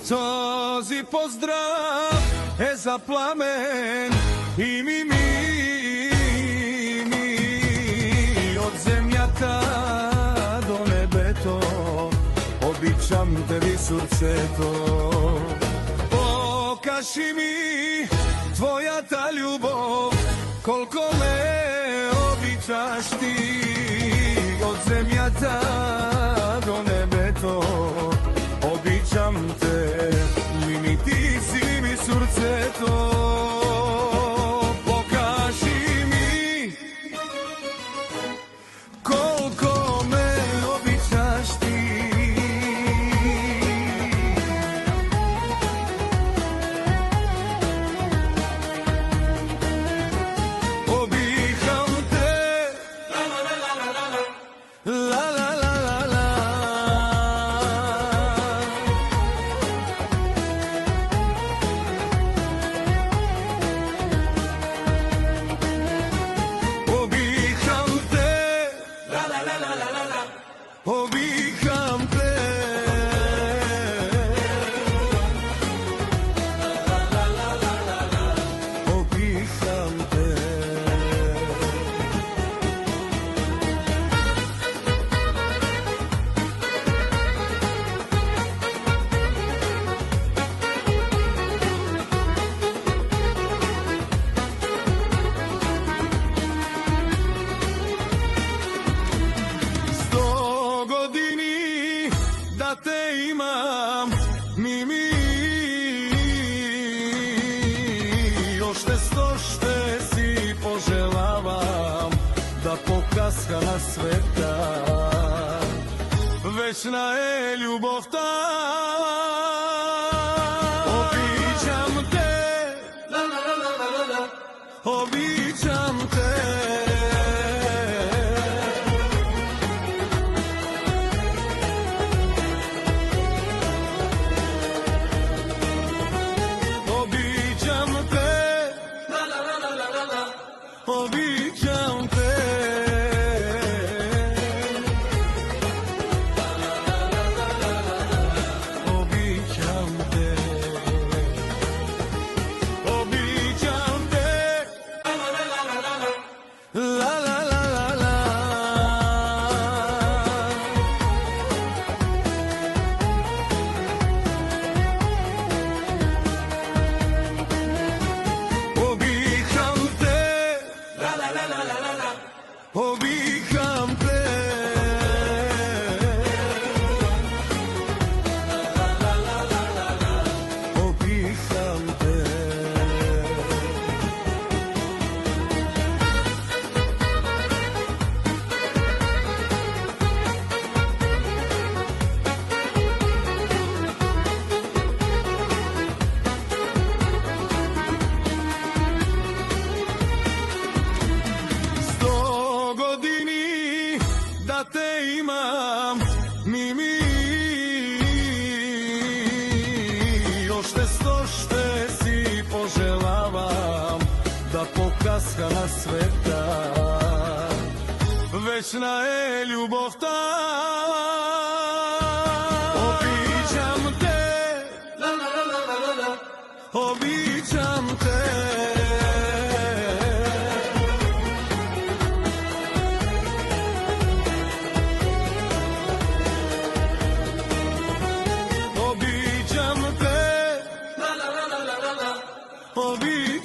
Този поздрав е за Пламен и Мими, од земјата до небето, обичам те ви срцето. Покажи ми твојата љубов, колко ме обичаш ти, од земјата до небето, обичам те, Мими, ти си ми срцето. Покажи ми колко ме обичаш ти. Обичам те, ла ла ла ла ла. Обичам те, обичам те. Да те имам, Мими, оште ще си пожелавам да покаска на света. Вечна е љубовта. Обичам те, обичам те. Обичам те, обичам те, обичам те, ла ла ла ла ла. Обичам те, обичам те. Обичам те. Да те имам, Мими, оште ще си пожелавам да покаска на света. Вечна е љубовта. Обичам те, обичам те. Обичам те, обичам